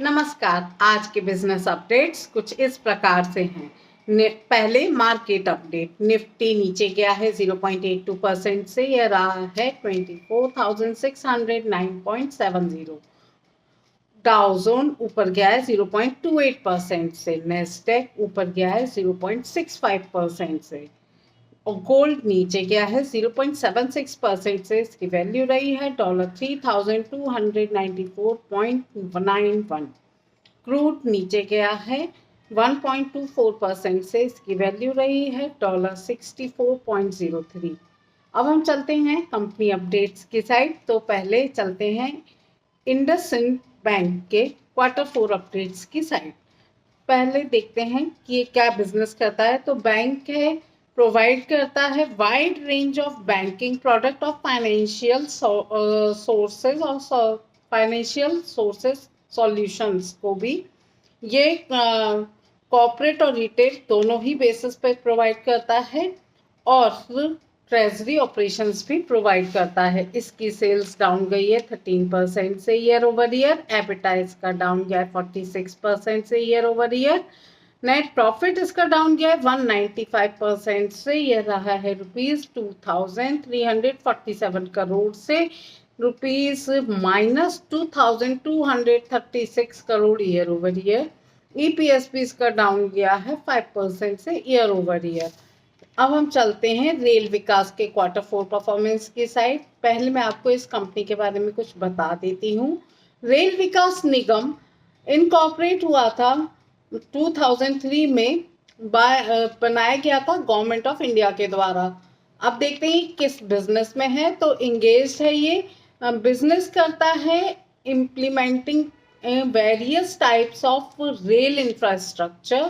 नमस्कार। आज के बिजनेस अपडेट्स कुछ इस प्रकार से हैं। पहले मार्केट अपडेट। निफ्टी नीचे गया है 0.82% से, यह रहा है 24,609.70। डाउ जोन ऊपर गया है 0.28% से, नेस्डेक ऊपर गया है 0.65% से, और गोल्ड नीचे गया है 0.76% से। इसकी वैल्यू रही है $3294.91। क्रूड नीचे गया है 1.24% से, इसकी वैल्यू रही है $64.03। अब हम चलते हैं कंपनी अपडेट्स की साइड। तो पहले चलते हैं इंडसइंड बैंक के Q4 अपडेट्स की साइड। पहले देखते हैं कि ये क्या बिजनेस करता है। तो बैंक है, प्रोवाइड करता है wide range of banking product of financial sources और फाइनेंशियल सोर्सेज सॉल्यूशंस को भी। ये कॉर्पोरेट और रिटेल दोनों ही बेसिस पे प्रोवाइड करता है और ट्रेजरी ऑपरेशंस भी प्रोवाइड करता है। इसकी सेल्स डाउन गई है 13% से ईयर ओवर ईयर। एबिटा इसका डाउन गया है 46% से year over year. Net profit इसका डाउन गया है 195% से, यह रहा है ₹2347 करोड़ से -2236 crore year over year. EPS भी इसका डाउन गया है 5% से ईयर ओवर ईयर। अब हम चलते हैं रेल विकास के Q4 परफॉर्मेंस की साइड। पहले मैं आपको इस कंपनी के बारे में कुछ बता देती हूँ। रेल विकास निगम इनकॉर्पोरेट हुआ था 2003 में, बनाया गया था गवर्नमेंट ऑफ इंडिया के द्वारा। अब देखते हैं किस बिजनेस में है। तो इंगेज है, ये बिजनेस करता है implementing various types of rail infrastructure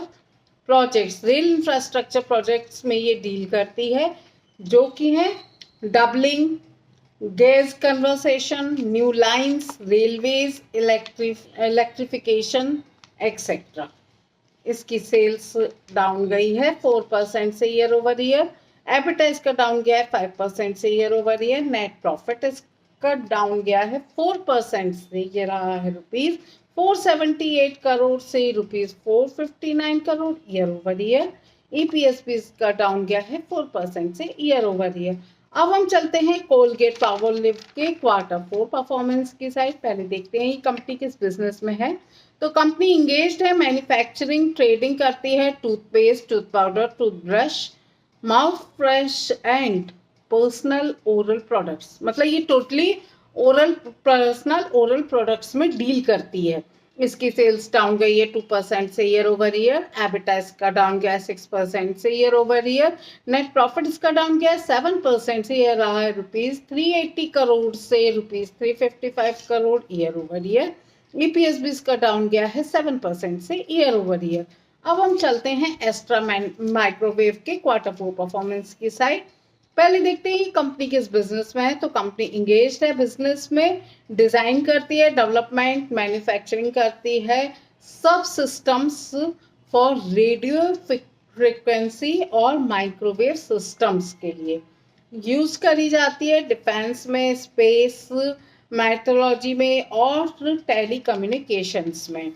projects. Rail infrastructure projects में ये डील करती है, जो कि है doubling, gauge conversation, new lines, railways, electrification etcetera. इसकी सेल्स डाउन गई है 4% से ईयर ओवर ईयर। एबिटा इसका डाउन गया है 5% से year over year. Net profit इसका डाउन गया है 4% से, ये रहा है ₹478 करोड़ से ₹459 crore year over year. EPS भी इसका डाउन गया है 4% से ईयर ओवर ईयर। अब हम चलते हैं कोलगेट पामोलिव के Q4 परफॉर्मेंस की साइड। पहले देखते हैं ये कंपनी किस बिजनेस में है। तो कंपनी इंगेज्ड है मैन्युफैक्चरिंग, ट्रेडिंग करती है toothpaste, tooth powder, toothbrush, mouth fresh and personal oral products. मतलब ये टोटली पर्सनल ओरल प्रोडक्ट्स में डील करती है। इसकी सेल्स डाउन गई है 2% से ईयर ओवर ईयर। एबिटा इसका डाउन गया है 6% से year over year. Net profit इसका डाउन गया है 7% से, यह रहा है ₹380 करोड़ से ₹355 crore year over year. EPS भी इसका डाउन गया है 7% से ईयर ओवर ईयर। अब हम चलते हैं एस्ट्रा माइक्रोवेव के Q4 परफॉर्मेंस की साइड। पहले देखते हैं कंपनी किस बिजनेस में है। तो कंपनी इंगेज्ड है बिजनेस में, डिजाइन करती है, डेवलपमेंट, मैन्युफैक्चरिंग करती है सब सिस्टम्स फॉर रेडियो फ्रिक्वेंसी और माइक्रोवेव सिस्टम्स के लिए यूज करी जाती है डिफेंस में, स्पेस, मेट्रोलॉजी में और टेलीकम्युनिकेशंस में।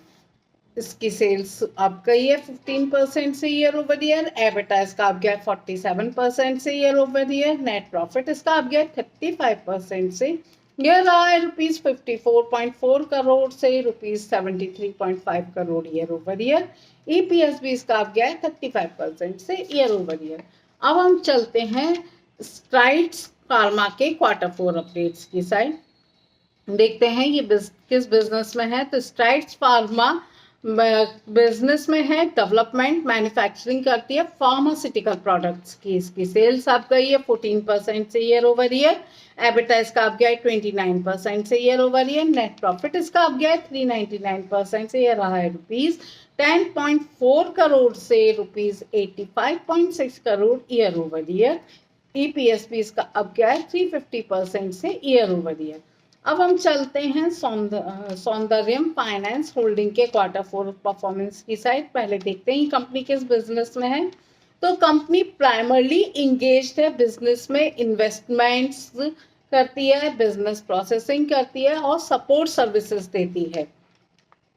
इसकी सेल्स अप गई है 15% से ईयर ओवर ईयर। एबिटा इसका अप गया 47% से year over year. Net profit इसका अप गया 35% से, यह रहा है ₹54.4 करोड़ से ₹73.5 crore year over year. EPS भी इसका अप गया है 35% से ईयर ओवर ईयर। अब हम चलते हैं स्ट्राइड्स फार्मा के Q4 अपडेट्स की साइड। देखते हैं ये किस बिजनेस में है। तो स्ट्राइड्स फार्मा बिजनेस में है, डेवलपमेंट, मैन्युफैक्चरिंग करती है फार्मास्यूटिकल प्रोडक्ट्स की। इसकी सेल्स आप गई है 14% से ईयर ओवर ईयर। एबिटा इसका आप गया है 29% से year over year. Net profit इसका आप गया है 399% से, यह रहा है ₹10.4 करोड़ से ₹85.6 crore year over year. EPS भी इसका अब गया है 350% से ईयर ओवर ईयर। अब हम चलते हैं सौंदर्यम फाइनेंस होल्डिंग के Q4 परफॉर्मेंस की साइड। पहले देखते हैं कंपनी किस बिजनेस में है। तो कंपनी प्राइमरली इंगेज्ड है बिजनेस में, इन्वेस्टमेंट्स करती है, बिजनेस प्रोसेसिंग करती है और सपोर्ट सर्विसेज देती है।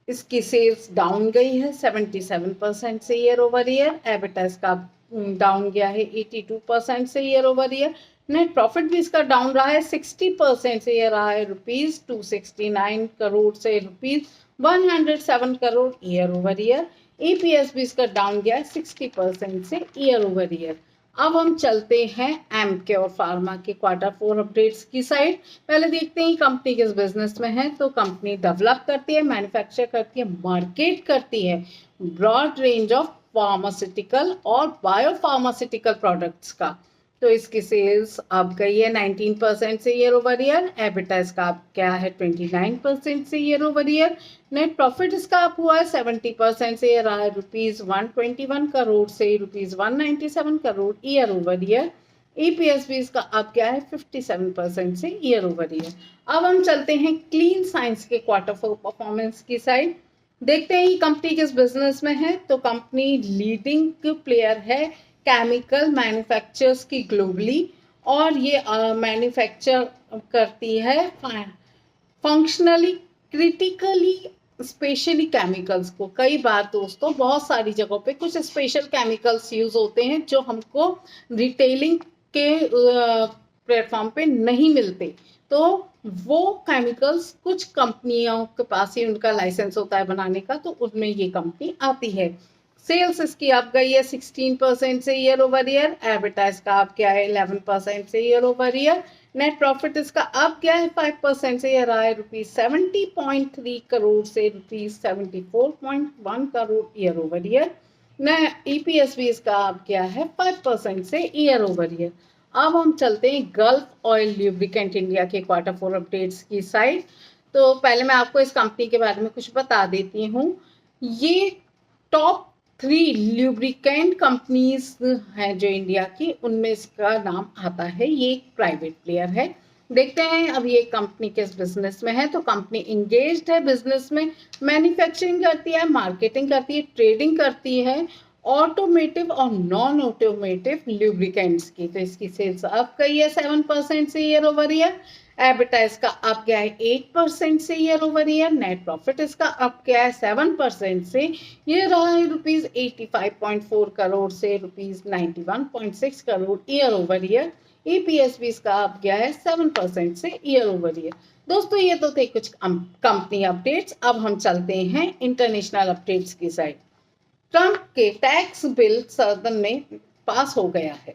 इसकी सेल्स डाउन गई है 77% से ईयर ओवर ईयर। एबिटा इसका डाउन गया है 82% से year over year. Net profit भी इसका डाउन रहा है 60% से, ये रहा है ₹269 करोड़ से ₹107 crore year over year. EPS भी इसका डाउन गया है 60% से ईयर ओवर ईयर। अब हम चलते हैं एमके और फार्मा के Q4 अपडेट्स की साइड। पहले देखते हैं कंपनी किस बिजनेस में है। तो कंपनी डेवलप करती है, मैन्युफैक्चर करती है, मार्केट करती है ब्रॉड रेंज ऑफ फार्मास्यूटिकल और बायोफार्मास्यूटिकल प्रोडक्ट्स का। तो इसकी सेल्स अब गई है 19% से ईयर ओवर ईयर। एबिटा इसका अब क्या है 29% से year over year. Net profit इसका अप हुआ है 70% से, ये रहा है ₹121 करोड़ से ₹197 crore year over year. EPS भी इसका अब क्या है 57% से ईयर ओवर ईयर। अब हम चलते हैं क्लीन साइंस के Q4 परफॉर्मेंस की साइड। देखते हैं ये कंपनी किस बिजनेस में है। तो कंपनी लीडिंग प्लेयर है केमिकल मैन्युफैक्चरर्स की ग्लोबली, और ये मैन्युफैक्चर करती है फंक्शनली क्रिटिकली स्पेशली केमिकल्स को। कई बार दोस्तों बहुत सारी जगहों पे कुछ स्पेशल केमिकल्स यूज होते हैं जो हमको रिटेलिंग के प्लेटफॉर्म पे नहीं मिलते, तो वो केमिकल्स कुछ कंपनियों के पास ही उनका लाइसेंस होता है बनाने का, तो उनमें ये कंपनी आती है। सेल्स इसकी अब गई है 16% से ईयर ओवर ईयर। एबिटा इसका अब क्या है 11% से year over year. Net profit इसका अब क्या है 5% से, ये रहा है ₹70.3 करोड़ से ₹74.1 crore year over year. EPS भी इसका अब क्या है 5% से ईयर ओवर ईयर। अब हम चलते हैं गल्फ ऑयल ल्यूब्रिकेंट इंडिया के Q4 अपडेट्स की साइड। तो पहले मैं आपको इस कंपनी के बारे में कुछ बता देती हूँ। ये टॉप 3 ल्यूब्रिकेंट कंपनीज हैं जो इंडिया की, उनमें इसका नाम आता है। ये एक प्राइवेट प्लेयर है। देखते हैं अब ये कंपनी किस बिजनेस में है। तो कंपनी इंगेज्ड है बिजनेस में, मैन्युफैक्चरिंग करती है, मार्केटिंग करती है, ट्रेडिंग करती है ऑटोमेटिव और नॉन ऑटोमेटिव ल्यूब्रिकेंट्स की। तो इसकी सेल्स अब गई है 7% से ईयर ओवर ईयर। एबिटा इसका अब गया है 8% से year over year. Net profit इसका अब गया है 7% से, ये रहा है ₹85.4 करोड़ से ₹91.6 crore year over year. EPS भी इसका अब गया है 7% से ईयर ओवर ईयर। दोस्तों ये तो थे कुछ कंपनी अपडेट्स। अब हम चलते हैं इंटरनेशनल अपडेट्स की साइड। ट्रंप के टैक्स बिल सदन में पास हो गया है।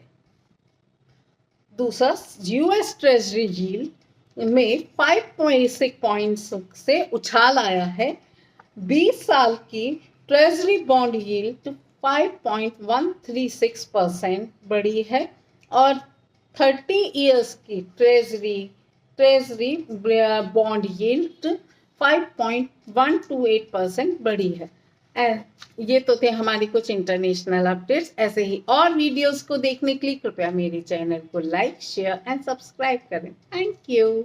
दूसरा, US ट्रेजरी यील्ड में 5.6 पॉइंट्स से उछाल आया है। 20 साल की ट्रेजरी बॉन्ड यील्ड 5.136% बढ़ी है, और 30 इयर्स की ट्रेजरी बॉन्ड यील्ड 5.128% बढ़ी है। ये तो थे हमारी कुछ इंटरनेशनल अपडेट्स। ऐसे ही और वीडियोस को देखने के लिए कृपया मेरे चैनल को लाइक, शेयर एंड सब्सक्राइब करें। Thank you.